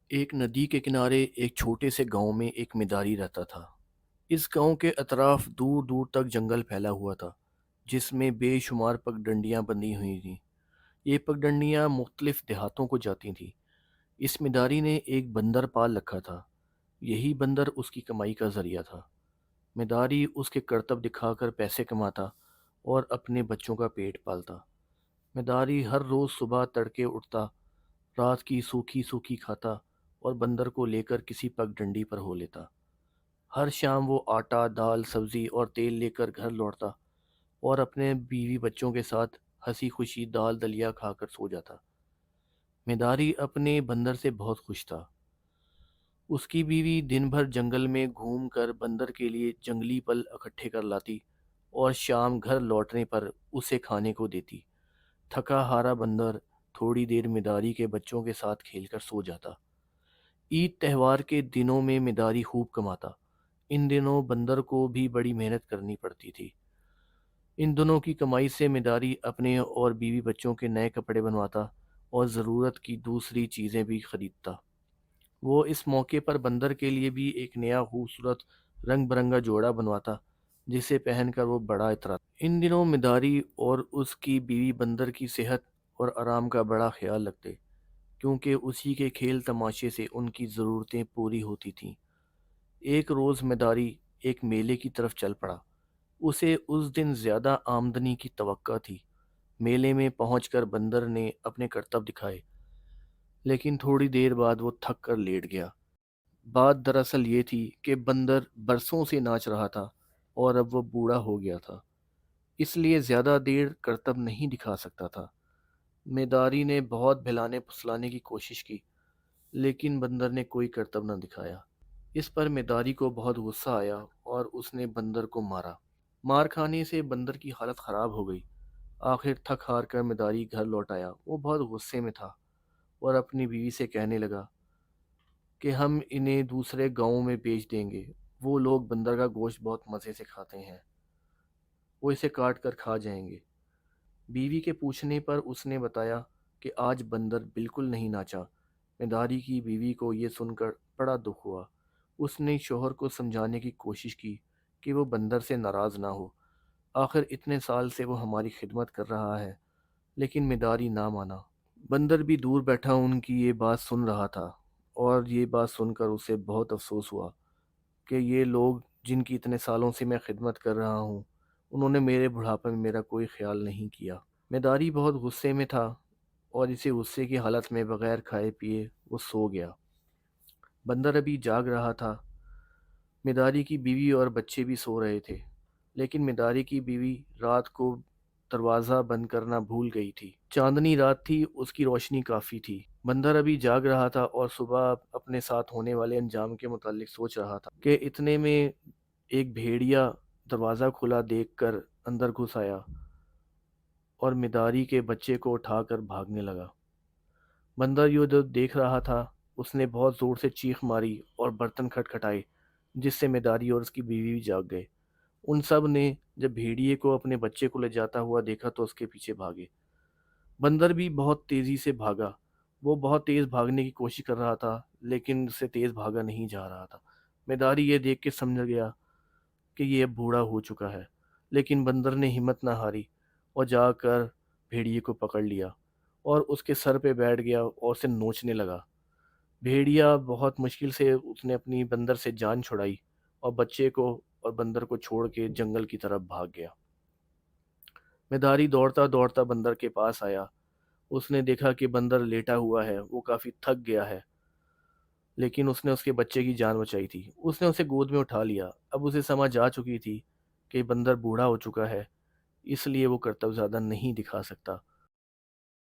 ایک नदी के किनारे एक छोटे से गांव में एक मिदारी रहता था। इस गांव के अतराफ दूर दूर तक जंगल फैला हुआ था, जिसमें बेशुमार पगडंडियां बंधी हुई थीं। ये पगडंडियां मुख्तलिफ देहातों को जाती थीं। इस मिदारी ने एक बंदर पाल रखा था। यही बंदर उसकी कमाई का जरिया था। मिदारी उसके करतब दिखाकर पैसे कमाता और अपने बच्चों का पेट पालता। मिदारी हर रोज़ सुबह तड़के उठता, रात की सूखी सूखी खाता और बंदर को लेकर किसी पगडंडी पर हो लेता। हर शाम वो आटा, दाल, सब्जी और तेल लेकर घर लौटता और अपने बीवी बच्चों के साथ हंसी खुशी दाल दलिया खाकर सो जाता। मेदारी अपने बंदर से बहुत खुश था। उसकी बीवी दिन भर जंगल में घूम कर बंदर के लिए जंगली फल इकट्ठे कर लाती और शाम घर लौटने पर उसे खाने को देती। थका हारा बंदर थोड़ी देर मेदारी के बच्चों के साथ खेलकर सो जाता। ईद त्यौहार के दिनों में मिदारी खूब कमाता। इन दिनों बंदर को भी बड़ी मेहनत करनी पड़ती थी। इन दोनों की कमाई से मिदारी अपने और बीवी बच्चों के नए कपड़े बनवाता और ज़रूरत की दूसरी चीज़ें भी खरीदता। वो इस मौके पर बंदर के लिए भी एक नया खूबसूरत रंग बिरंगा जोड़ा बनवाता, जिसे पहनकर वो बड़ा इतराता। इन दिनों मिदारी और उसकी बीवी बंदर की सेहत और आराम का बड़ा ख्याल रखते, क्योंकि उसी के खेल तमाशे से उनकी ज़रूरतें पूरी होती थीं। एक रोज़ मदारी एक मेले की तरफ चल पड़ा। उसे उस दिन ज़्यादा आमदनी की तवक्का थी। मेले में पहुंचकर बंदर ने अपने करतब दिखाए, लेकिन थोड़ी देर बाद वो थक कर लेट गया। बात दरअसल ये थी कि बंदर बरसों से नाच रहा था और अब वो बूढ़ा हो गया था, इसलिए ज़्यादा देर करतब नहीं दिखा सकता था। मेदारी ने बहुत भिलाने फुसलाने की कोशिश की, लेकिन बंदर ने कोई करतब न दिखाया। इस पर मेदारी को बहुत गुस्सा आया और उसने बंदर को मारा। मार खाने से बंदर की हालत ख़राब हो गई। आखिर थक हार कर मेदारी घर लौट आया। वो बहुत गुस्से में था और अपनी बीवी से कहने लगा कि हम इन्हें दूसरे गांवों में बेच देंगे। वो लोग बंदर का गोश्त बहुत मज़े से खाते हैं। वो इसे काट कर खा जाएंगे। बीवी के पूछने पर उसने बताया कि आज बंदर बिल्कुल नहीं नाचा। मेदारी की बीवी को ये सुनकर बड़ा दुख हुआ। उसने शोहर को समझाने की कोशिश की कि वो बंदर से नाराज़ ना हो। आखिर इतने साल से वो हमारी खिदमत कर रहा है। लेकिन मेदारी ना माना। बंदर भी दूर बैठा उनकी ये बात सुन रहा था और ये बात सुनकर उसे बहुत अफसोस हुआ कि ये लोग जिनकी इतने सालों से मैं खिदमत कर रहा हूँ, उन्होंने मेरे बुढ़ापे में मेरा कोई ख्याल नहीं किया। मेदारी बहुत गुस्से में था और इसी गुस्से की हालत में बगैर खाए पिए वो सो गया। बंदर अभी जाग रहा था। मेदारी की बीवी और बच्चे भी सो रहे थे, लेकिन मेदारी की बीवी रात को दरवाज़ा बंद करना भूल गई थी। चांदनी रात थी, उसकी रोशनी काफ़ी थी। बंदर अभी जाग रहा था और सुबह अपने साथ होने वाले अंजाम के मुतालिक सोच रहा था कि इतने में एक भेड़िया दरवाज़ा खुला देखकर अंदर घुस आया और मेदारी के बच्चे को उठाकर भागने लगा। बंदर यूँ जो देख रहा था, उसने बहुत ज़ोर से चीख मारी और बर्तन खटखटाए, जिससे मेदारी और उसकी बीवी भी जाग गए। उन सब ने जब भेड़िए को अपने बच्चे को ले जाता हुआ देखा तो उसके पीछे भागे। बंदर भी बहुत तेज़ी से भागा। वो बहुत तेज़ भागने की कोशिश कर रहा था, लेकिन उससे तेज़ भागा नहीं जा रहा था। मेदारी ये देख के समझ गया कि ये अब बूढ़ा हो चुका है, लेकिन बंदर ने हिम्मत ना हारी और जाकर भेड़िए को पकड़ लिया और उसके सर पे बैठ गया और उसे नोचने लगा। भेड़िया बहुत मुश्किल से उसने अपनी बंदर से जान छुड़ाई और बच्चे को और बंदर को छोड़ के जंगल की तरफ भाग गया। मेधारी दौड़ता दौड़ता बंदर के पास आया। उसने देखा कि बंदर लेटा हुआ है, वो काफ़ी थक गया है, लेकिन उसने उसके बच्चे की जान बचाई थी। उसने उसे गोद में उठा लिया। अब उसे समझ आ चुकी थी कि बंदर बूढ़ा हो चुका है, इसलिए वो करतब ज़्यादा नहीं दिखा सकता।